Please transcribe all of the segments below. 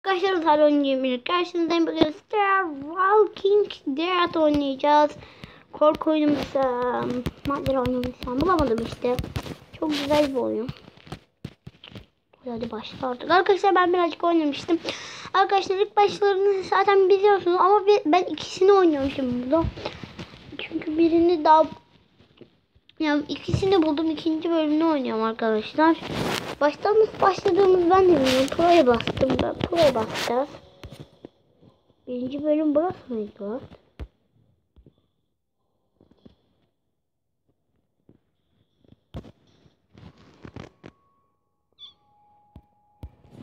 Arkadaşlar Tarih oynayabilir. Karşınızdayım. Bugün Star Walking Dead oynayacağız. Korku oyunu mesela. Madde oyunu mesela. Bulamadım işte. Çok güzel bir oyun. Hadi başla artık. Arkadaşlar ben birazcık oynamıştım. Arkadaşlar ilk başlarını zaten biliyorsunuz ama ben ikisini oynamışım burada. Çünkü birini daha yani ikisini buldum. İkinci bölümünü oynuyorum arkadaşlar. Baştan nasıl başladığımız ben de bilmiyorum. Pro'ya bastım ben. Pro'ya basacağız. Birinci bölüm burası mıydı?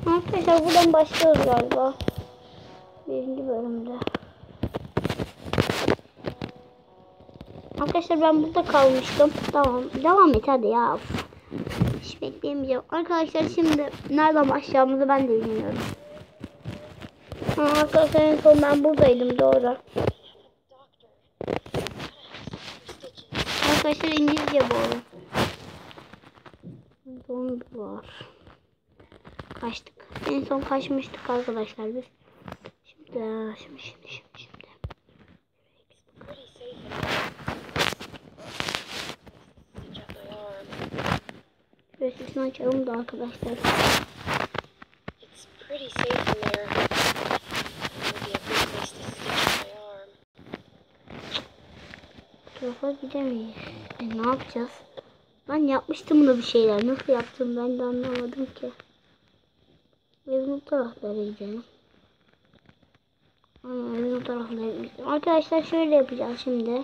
Arkadaşlar buradan başlıyoruz galiba. Birinci bölümde. Arkadaşlar ben burada kalmıştım. Tamam. Devam et hadi ya. Hiç bekleyemeyeceğim. Arkadaşlar şimdi nereden başlayacağımızı ben de bilmiyorum. Arkadaşlar en son ben buradaydım doğru. Arkadaşlar İngilizce bu oyun. Zombi var. Kaçtık. En son kaçmıştık arkadaşlar biz. Şimdi. Şöyle sesini açalım da arkadaşlar. Bu tarafa gidemeyiz. Ne yapacağız? Ben yapmıştım da bir şeyler. Nasıl yaptım ben de anlamadım ki. Evin o taraflara gidelim. Evin o taraflara gidelim. Arkadaşlar şöyle yapacağız şimdi.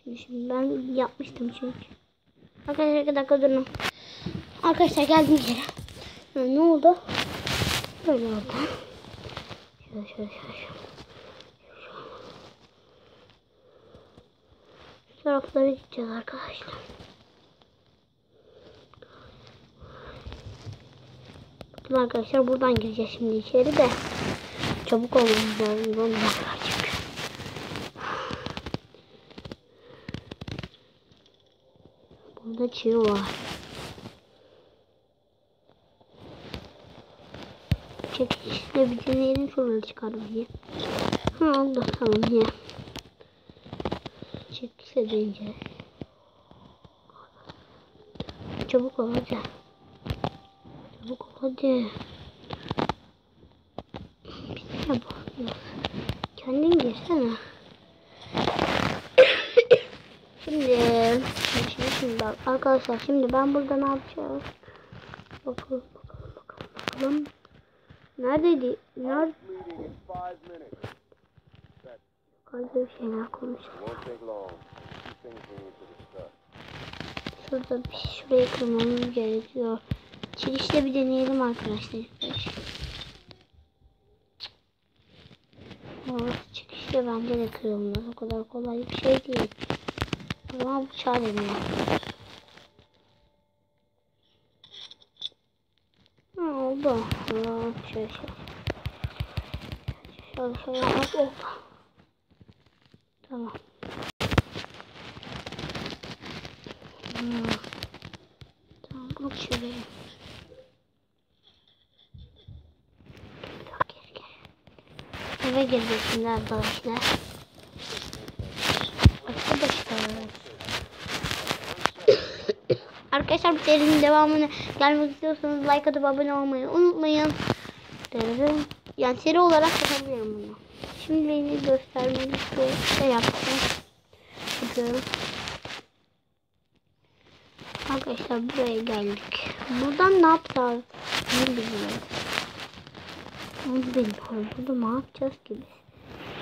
Şimdi ben yapmıştım çünkü. Arkadaşlar 2 dakika durun. Arkadaşlar geldim yere. Ne oldu? Böyle oldu. Şöyle. Şu taraflara gideceğiz arkadaşlar. Bakın arkadaşlar buradan gireceğiz şimdi içeri de. Çabuk olmamız lazım. Zombiler çünkü. Burada çiğ var. Çekişle bir deneyelim şurada çıkarmayı. Oldu tamam ya. Çekişle deneyeceğiz. Çabuk ol hadi. Çabuk ol hadi. Bir de bakıyoruz. Kendin girsene. Şimdi arkadaşlar şimdi ben burada ne yapacağız? Bakalım. Neredeydi? Nerede? Yukarıda bir şeyler konuşuyor. Şurayı kırmamız gerekiyor. Çekişle bir deneyelim arkadaşlar. Çekişle bence de kırılmaz. O kadar kolay bir şey değil. O zaman bıçağı deneyelim. Oldu. Şöyle. Bak oldu. Tamam. Tamam bak şuraya. Eve gireceğiz şimdi arkadaşlar. Arkadaşlar bu serinin devamını gelmek istiyorsanız like atıp abone olmayı unutmayın. Yani seri olarak yapabilirim bunu. Şimdi beni göstermek bir şey yapacağım. Arkadaşlar buraya geldik. Buradan ne yapacağız? Ne bilmiyorum. Onu bilmiyorum. Burada ne yapacağız ki biz?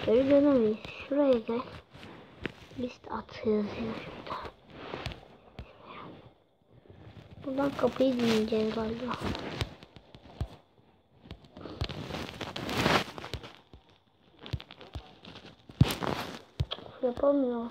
Geri dönemeyiz. Şuraya gel. List at yazıyor şurada. Buradan kapıyı dinleyeceğiz galiba. Yapamıyor.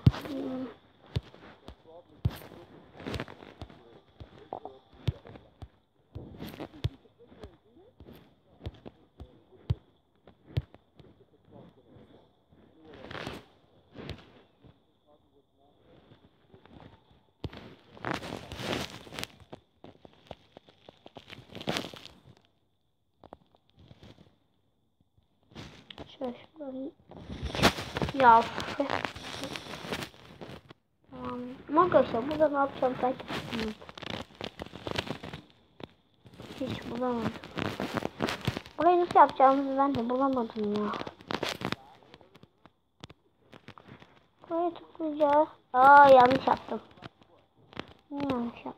Şuradan. Ya. Tamam. Arkadaşlar burada ne yapacağım ben bilmiyorum. Hiç bulamadım. Burayı nasıl yapacağımızı ben de bulamadım ya. Buraya tıklayacağız. Aa, yanlış yaptım. Niye yanlış yaptım?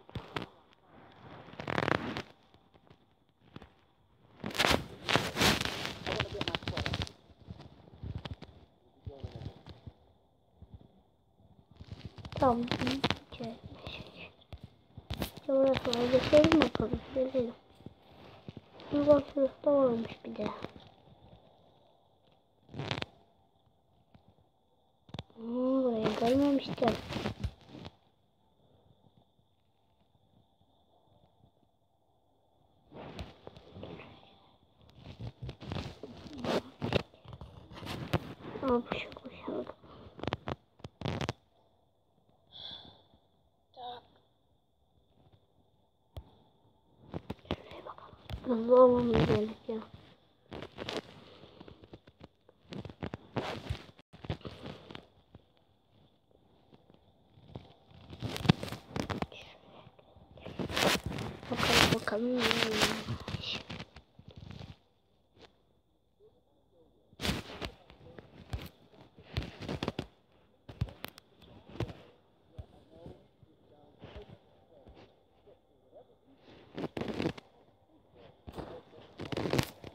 Tamam. Burası geçelim bakalım. Geçelim. Bak şurası da varmış bir de. Buraya gelmemiştim. Aa, bu şey koşalım. Şuraya bakalım. Hızlı olmamız gerekiyor. Bakalım.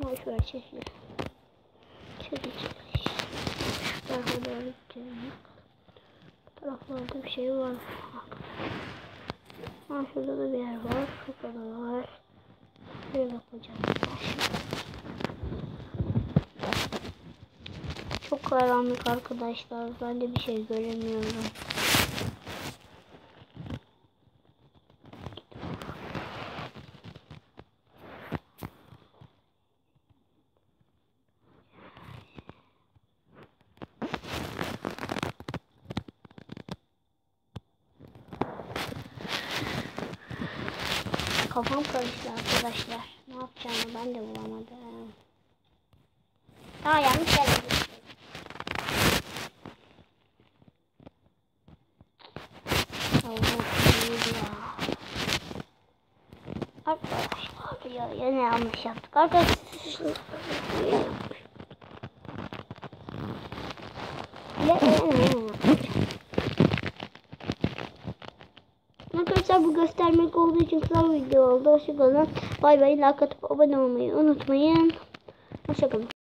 Boş ver çekil. Çekil. Şuradan doğru gidelim. Bu taraflarda bir şey var. Ha, şurada da bir yer var. Şurada da var. Şuraya bakacağım. Çok karanlık arkadaşlar. Ben de bir şey göremiyorum. Kafam karıştı arkadaşlar. Ne yapacağımı ben de bulamadım. Aa, yanlış geldi. Arkadaşlar ya yine yanlış yaptık. Arkadaşlar bu göstermek olduğu için kısa bir video oldu. Hoşçakalın. Bay bay. Like atıp abone olmayı unutmayın. Hoşçakalın.